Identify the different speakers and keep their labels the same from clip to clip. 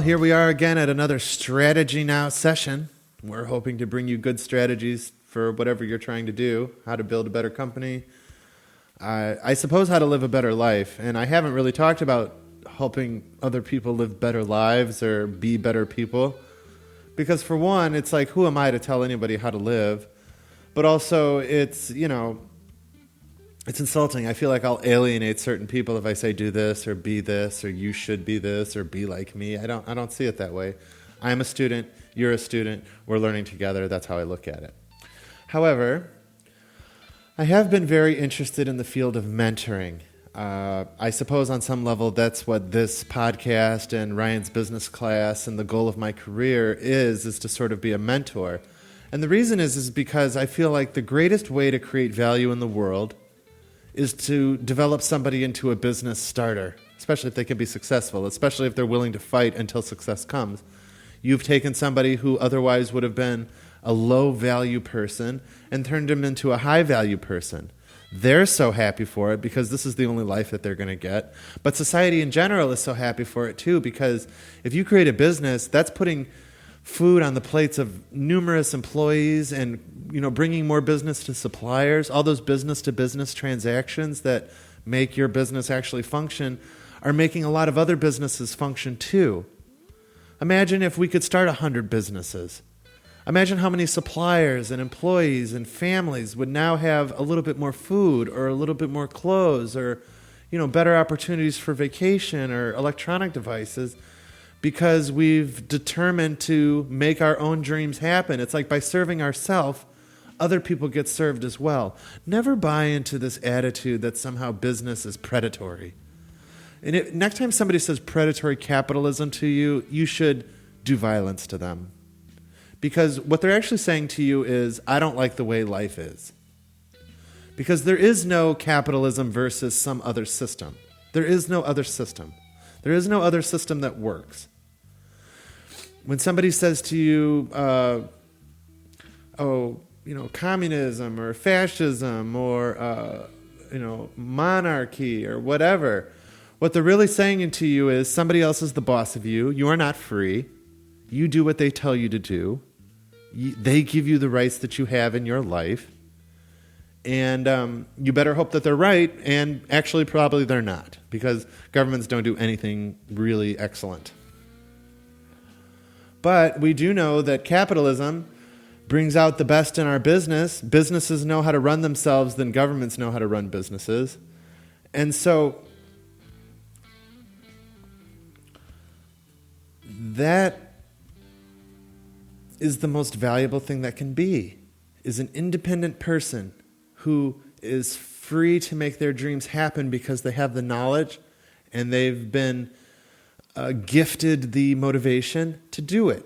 Speaker 1: here we are again at another Strategy Now session. We're hoping to bring you good strategies for whatever you're trying to do, how to build a better company, I suppose how to live a better life. And I haven't really talked about helping other people live better lives or be better people. Because for one, it's like, who am I to tell anybody how to live? But also, it's insulting. I feel like I'll alienate certain people if I say do this or you should be this or be like me. I don't see it that way. I'm a student, you're a student, we're learning together. That's how I look at it. However, I have been very interested in the field of mentoring. I suppose on some level that's what this podcast and Ryan's business class and the goal of my career is to sort of be a mentor. And the reason is because I feel like the greatest way to create value in the world is to develop somebody into a business starter, especially if they can be successful, especially if they're willing to fight until success comes. You've taken somebody who otherwise would have been a low-value person and turned him into a high-value person. They're so happy for it because this is the only life that they're going to get. But society in general is so happy for it too, because if you create a business, that's putting food on the plates of numerous employees and bringing more business to suppliers. All those business-to-business transactions that make your business actually function are making a lot of other businesses function too. Imagine if we could start 100 businesses. Imagine how many suppliers and employees and families would now have a little bit more food or a little bit more clothes or better opportunities for vacation or electronic devices, because we've determined to make our own dreams happen. It's like by serving ourselves, other people get served as well. Never buy into this attitude that somehow business is predatory. And next time somebody says predatory capitalism to you, you should do violence to them. Because what they're actually saying to you is, I don't like the way life is. Because there is no capitalism versus some other system. There is no other system. There is no other system that works. When somebody says to you, communism or fascism or, monarchy or whatever, what they're really saying to you is somebody else is the boss of you. You are not free. You do what they tell you to do. They give you the rights that you have in your life. And you better hope that they're right, and actually probably they're not, because governments don't do anything really excellent. But we do know that capitalism brings out the best in our business. Businesses know how to run themselves than governments know how to run businesses. And so that is the most valuable thing that can be, is an independent person who is free to make their dreams happen because they have the knowledge and they've been gifted the motivation to do it.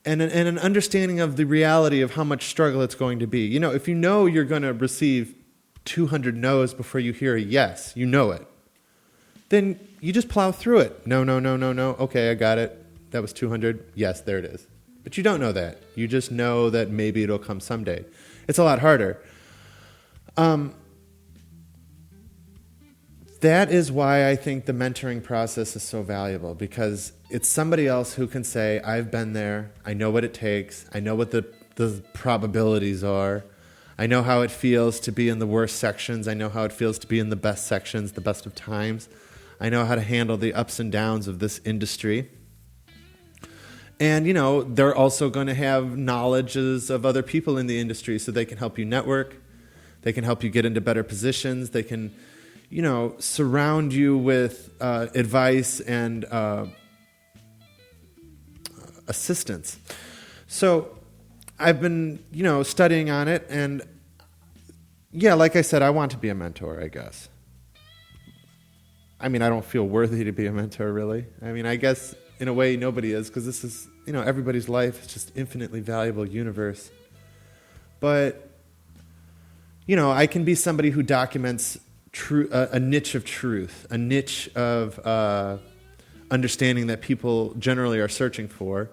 Speaker 1: And an understanding of the reality of how much struggle it's going to be. If you know you're going to receive 200 no's before you hear a yes, you know it, then you just plow through it. No. Okay, I got it. That was 200. Yes, there it is. But you don't know that. You just know that maybe it'll come someday. It's a lot harder. That is why I think the mentoring process is so valuable, because it's somebody else who can say, I've been there, I know what it takes, I know what the probabilities are, I know how it feels to be in the worst sections, I know how it feels to be in the best sections, the best of times, I know how to handle the ups and downs of this industry. And, they're also going to have knowledges of other people in the industry, so they can help you network, they can help you get into better positions, they can surround you with advice and assistance. So I've been, studying on it, and like I said, I want to be a mentor, I guess. I don't feel worthy to be a mentor, really. I guess in a way nobody is, because this is, everybody's life is just infinitely valuable universe. But, I can be somebody who documents a niche of truth, a niche of understanding that people generally are searching for,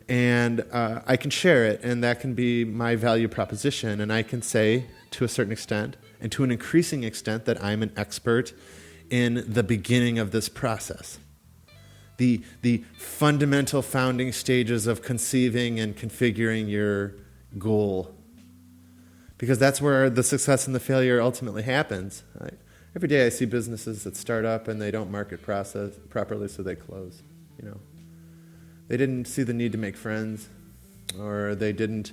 Speaker 1: and I can share it, and that can be my value proposition, and I can say to a certain extent, and to an increasing extent, that I'm an expert in the beginning of this process. the fundamental founding stages of conceiving and configuring your goal. Because that's where the success and the failure ultimately happens. Right? Every day I see businesses that start up and they don't market process properly, so they close. They didn't see the need to make friends, or they didn't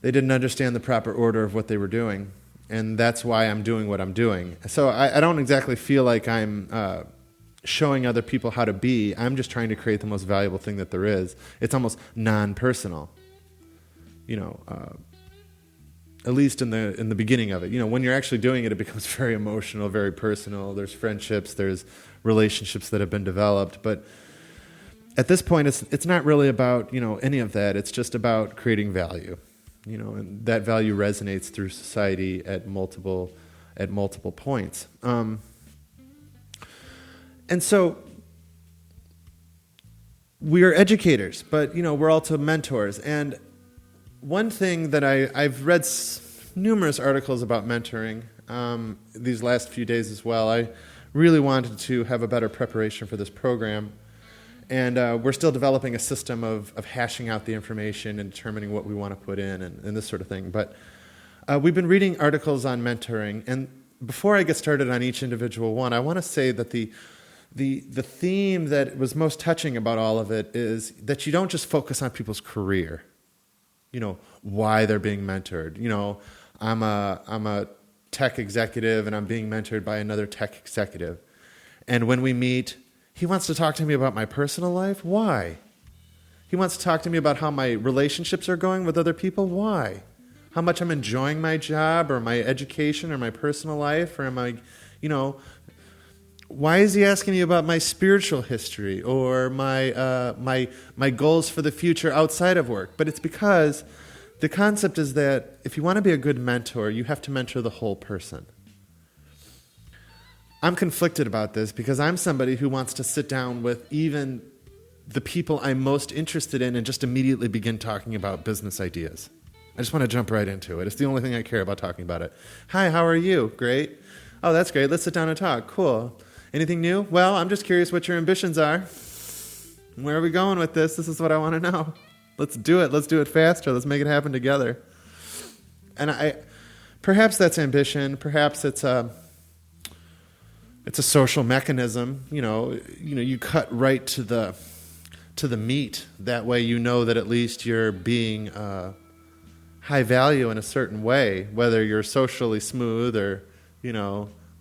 Speaker 1: understand the proper order of what they were doing. And that's why I'm doing what I'm doing. So I don't exactly feel like I'm showing other people how to be. I'm just trying to create the most valuable thing that there is. It's almost non-personal, at least in the beginning of it. When you're actually doing it, it becomes very emotional, very personal. There's friendships, there's relationships that have been developed. But at this point, it's not really about any of that. It's just about creating value. And that value resonates through society at multiple points. And so we are educators, but we're also mentors. And one thing that I've read numerous articles about mentoring these last few days as well. I really wanted to have a better preparation for this program. And we're still developing a system of hashing out the information and determining what we want to put in and this sort of thing. But we've been reading articles on mentoring. And before I get started on each individual one, I want to say that the theme that was most touching about all of it is that you don't just focus on people's career, why they're being mentored. I'm a tech executive and I'm being mentored by another tech executive. And when we meet, he wants to talk to me about my personal life. Why? He wants to talk to me about how my relationships are going with other people. Why? How much I'm enjoying my job or my education or my personal life, or am I, why is he asking me about my spiritual history or my goals for the future outside of work? But it's because the concept is that if you want to be a good mentor, you have to mentor the whole person. I'm conflicted about this because I'm somebody who wants to sit down with even the people I'm most interested in and just immediately begin talking about business ideas. I just want to jump right into it. It's the only thing I care about talking about it. Hi, how are you? Great. Oh, that's great. Let's sit down and talk. Cool. Anything new? Well, I'm just curious what your ambitions are. Where are we going with this? This is what I want to know. Let's do it. Let's do it faster. Let's make it happen together. And perhaps that's ambition. Perhaps it's a social mechanism. You cut right to the meat. That way, that at least you're being high value in a certain way. Whether you're socially smooth or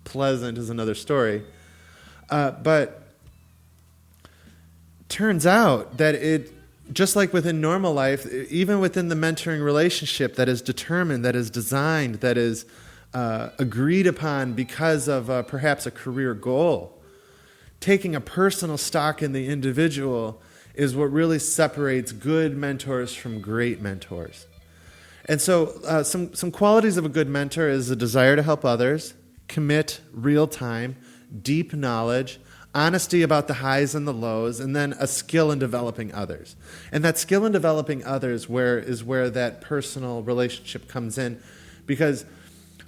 Speaker 1: pleasant is another story. But turns out that it, just like within normal life, even within the mentoring relationship that is determined, that is designed, that is agreed upon because of perhaps a career goal, taking a personal stock in the individual is what really separates good mentors from great mentors. And so some qualities of a good mentor is a desire to help others, commit real time, deep knowledge, honesty about the highs and the lows, and then a skill in developing others. And that skill in developing others is where that personal relationship comes in, because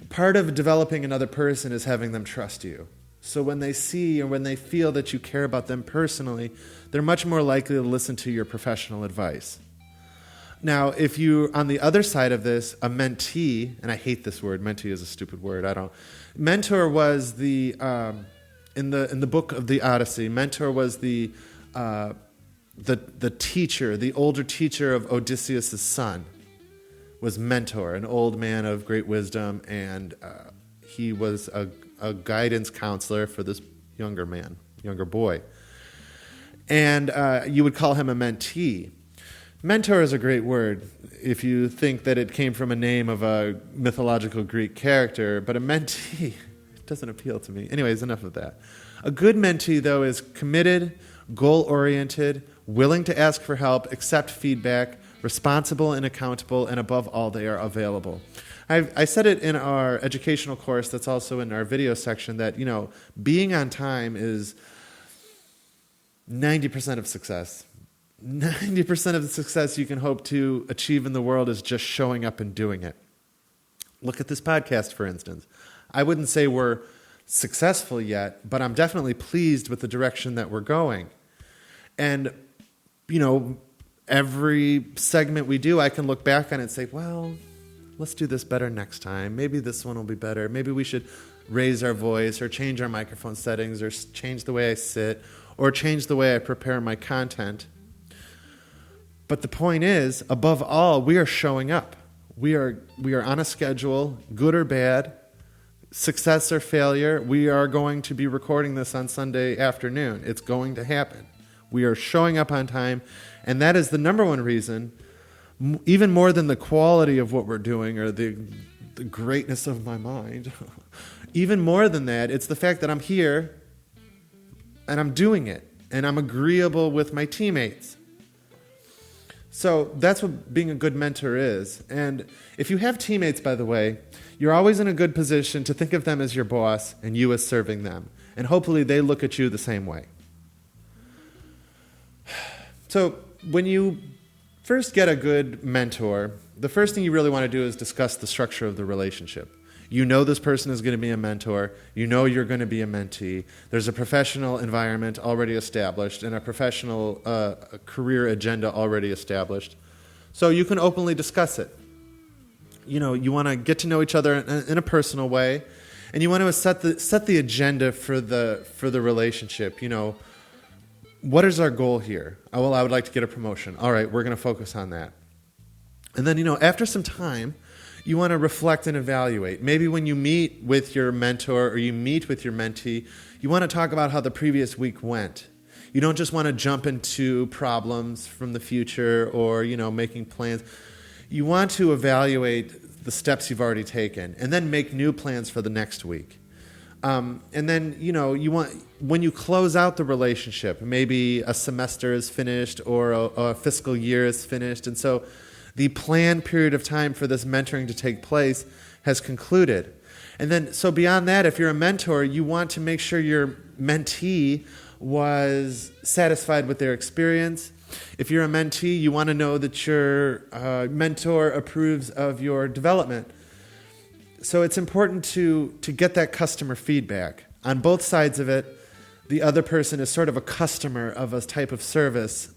Speaker 1: part of developing another person is having them trust you. So when they see or when they feel that you care about them personally, they're much more likely to listen to your professional advice. Now, if you, on the other side of this, a mentee, and I hate this word, mentee is a stupid word, mentor was in the book of the Odyssey, mentor was the teacher, the older teacher of Odysseus' son, was mentor, an old man of great wisdom, and he was a guidance counselor for this younger boy. And you would call him a mentee. Mentor is a great word if you think that it came from a name of a mythological Greek character, but a mentee doesn't appeal to me. Anyways, enough of that. A good mentee, though, is committed, goal-oriented, willing to ask for help, accept feedback, responsible and accountable, and above all, they are available. I said it in our educational course that's also in our video section that, being on time is 90% of success. 90% of the success you can hope to achieve in the world is just showing up and doing it. Look at this podcast, for instance. I wouldn't say we're successful yet, but I'm definitely pleased with the direction that we're going. And, every segment we do, I can look back on it and say, well, let's do this better next time. Maybe this one will be better. Maybe we should raise our voice or change our microphone settings or change the way I sit or change the way I prepare my content. But the point is, above all, we are showing up. We are on a schedule, good or bad, success or failure. We are going to be recording this on Sunday afternoon. It's going to happen. We are showing up on time, and that is the number one reason, even more than the quality of what we're doing or the greatness of my mind. Even more than that, it's the fact that I'm here and I'm doing it and I'm agreeable with my teammates. So that's what being a good mentor is. And if you have teammates, by the way, you're always in a good position to think of them as your boss and you as serving them. And hopefully they look at you the same way. So when you first get a good mentor, the first thing you really want to do is discuss the structure of the relationship. You know this person is going to be a mentor. You know you're going to be a mentee. There's a professional environment already established and a professional career agenda already established. So you can openly discuss it. You want to get to know each other in a personal way, and you want to set the agenda for the relationship. What is our goal here? Oh, well, I would like to get a promotion. All right, we're going to focus on that. And then, after some time, you want to reflect and evaluate. Maybe when you meet with your mentor or you meet with your mentee, you want to talk about how the previous week went. You don't just want to jump into problems from the future or, making plans. You want to evaluate the steps you've already taken and then make new plans for the next week. And then, you want, when you close out the relationship, maybe a semester is finished or a fiscal year is finished. And so the planned period of time for this mentoring to take place has concluded. And then, so beyond that, if you're a mentor, you want to make sure your mentee was satisfied with their experience. If you're a mentee, you want to know that your mentor approves of your development. So it's important to get that customer feedback. On both sides of it, the other person is sort of a customer of a type of service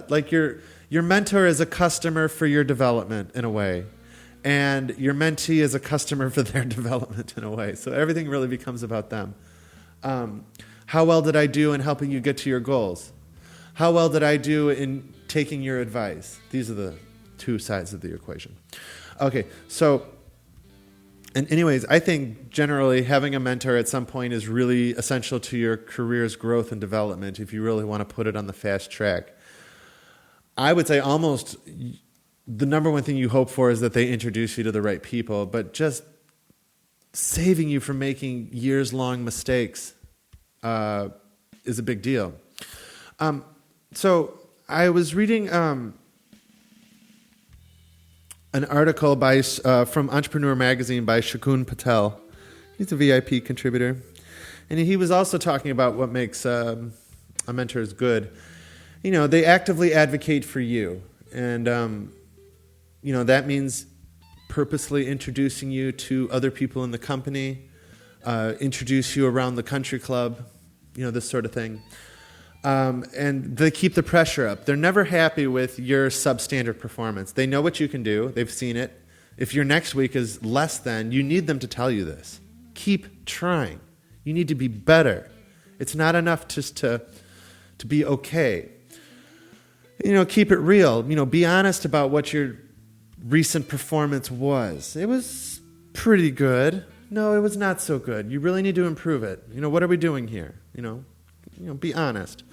Speaker 1: like your mentor is a customer for your development in a way, and your mentee is a customer for their development in a way. So everything really becomes about them. How well did I do in helping you get to your goals? How well did I do in taking your advice? These are the two sides of the equation. Okay, so, and anyways, I think generally having a mentor at some point is really essential to your career's growth and development if you really want to put it on the fast track. I would say almost the number one thing you hope for is that they introduce you to the right people, but just saving you from making years-long mistakes is a big deal. So I was reading an article from Entrepreneur Magazine by Shakun Patel. He's a VIP contributor. And he was also talking about what makes a mentor is good. They actively advocate for you. And, that means purposely introducing you to other people in the company, introduce you around the country club, this sort of thing. And they keep the pressure up. They're never happy with your substandard performance. They know what you can do. They've seen it. If your next week is less than, you need them to tell you this. Keep trying. You need to be better. It's not enough just to be okay. Keep it real. Be honest about what your recent performance was. It was pretty good. No, it was not so good. You really need to improve it. What are we doing here? Be honest.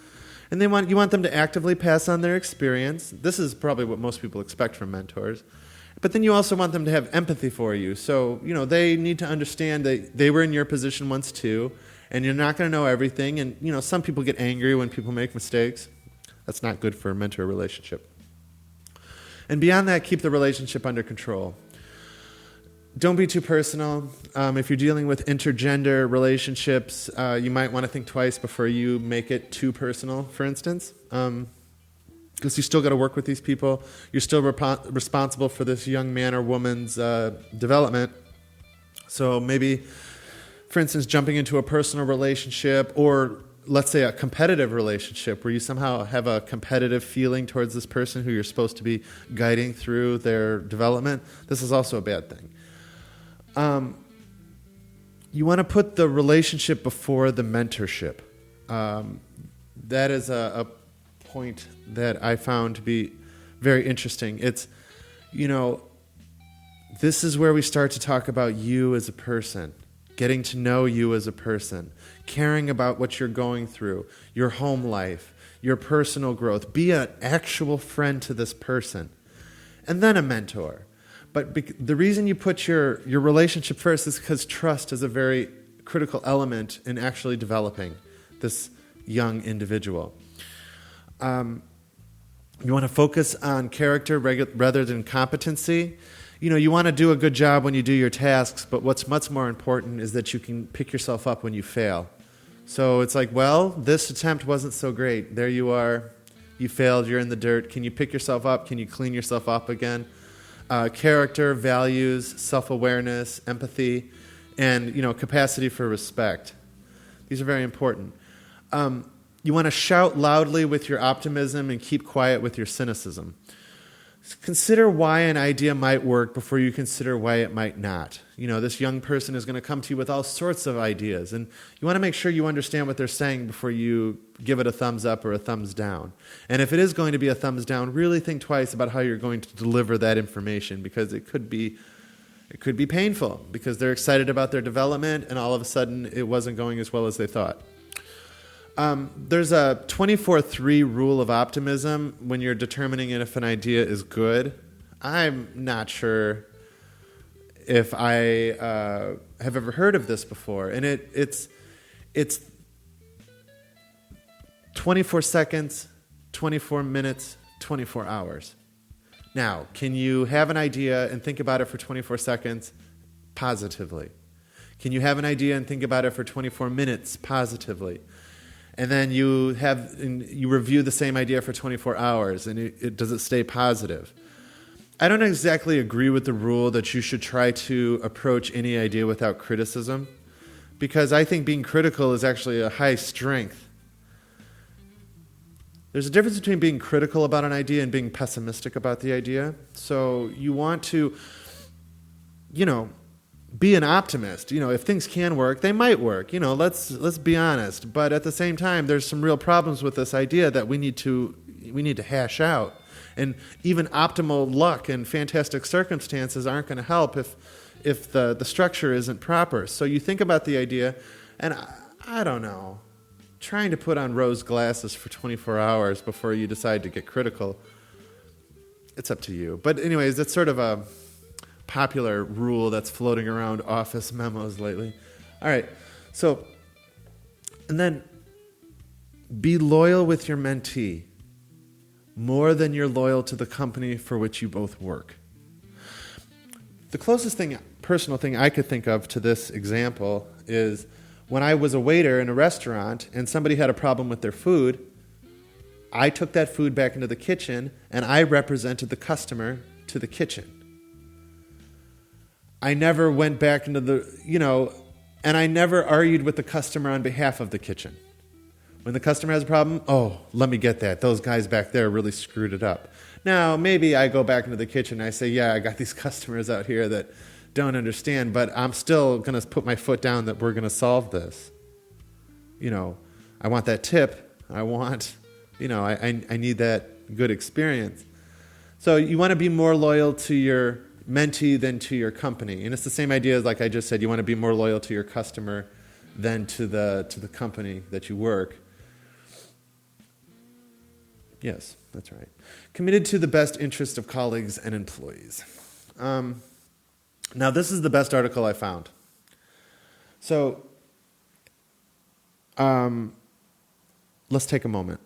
Speaker 1: And you want them to actively pass on their experience. This is probably what most people expect from mentors. But then you also want them to have empathy for you. So, they need to understand that they were in your position once too, and you're not going to know everything. And, some people get angry when people make mistakes. That's not good for a mentor relationship. And beyond that, keep the relationship under control. Don't be too personal. If you're dealing with intergender relationships, you might want to think twice before you make it too personal, for instance. Because you still got to work with these people. You're still responsible for this young man or woman's development. So maybe for instance, jumping into a personal relationship, or let's say a competitive relationship where you somehow have a competitive feeling towards this person who you're supposed to be guiding through their development, this is also a bad thing. You want to put the relationship before the mentorship. That is a point that I found to be very interesting. It's, this is where we start to talk about you as a person, getting to know you as a person, caring about what you're going through, your home life, your personal growth. Be an actual friend to this person, and then a mentor. But the reason you put your relationship first is because trust is a very critical element in actually developing this young individual. You want to focus on character rather than competency. You want to do a good job when you do your tasks, but what's much more important is that you can pick yourself up when you fail. So it's like, well, this attempt wasn't so great. There you are. You failed. You're in the dirt. Can you pick yourself up? Can you clean yourself up again? Character, values, self-awareness, empathy, and capacity for respect. These are very important. You want to shout loudly with your optimism and keep quiet with your cynicism. Consider why an idea might work before you consider why it might not. This young person is going to come to you with all sorts of ideas, and you want to make sure you understand what they're saying before you give it a thumbs up or a thumbs down. And if it is going to be a thumbs down, really think twice about how you're going to deliver that information, because it could be painful, because they're excited about their development, and all of a sudden it wasn't going as well as they thought. There's a 24/3 rule of optimism when you're determining if an idea is good. I'm not sure if I have ever heard of this before, and it's 24 seconds, 24 minutes, 24 hours. Now, can you have an idea and think about it for 24 seconds positively? Can you have an idea and think about it for 24 minutes positively? And then you review the same idea for 24 hours, and does it stay positive? I don't exactly agree with the rule that you should try to approach any idea without criticism, because I think being critical is actually a high strength. There's a difference between being critical about an idea and being pessimistic about the idea. So you want to, be an optimist. If things can work, they might work. Let's be honest. But at the same time, there's some real problems with this idea that we need to hash out. And even optimal luck and fantastic circumstances aren't going to help if the structure isn't proper. So you think about the idea, and I don't know, trying to put on rose glasses for 24 hours before you decide to get critical, it's up to you. But anyways, it's sort of a popular rule that's floating around office memos lately. All right, and then be loyal with your mentee more than you're loyal to the company for which you both work. The closest personal thing I could think of to this example is when I was a waiter in a restaurant and somebody had a problem with their food, I took that food back into the kitchen and I represented the customer to the kitchen. I never went back into and I never argued with the customer on behalf of the kitchen. When the customer has a problem, let me get that. Those guys back there really screwed it up. Now, maybe I go back into the kitchen and I say, I got these customers out here that don't understand, but I'm still going to put my foot down that we're going to solve this. I want that tip. I want, I need that good experience. So you want to be more loyal to your mentee than to your company. And it's the same idea as, like I just said, you want to be more loyal to your customer than to the company that you work. Yes, that's right. Committed to the best interest of colleagues and employees. Now, this is the best article I found. So, let's take a moment.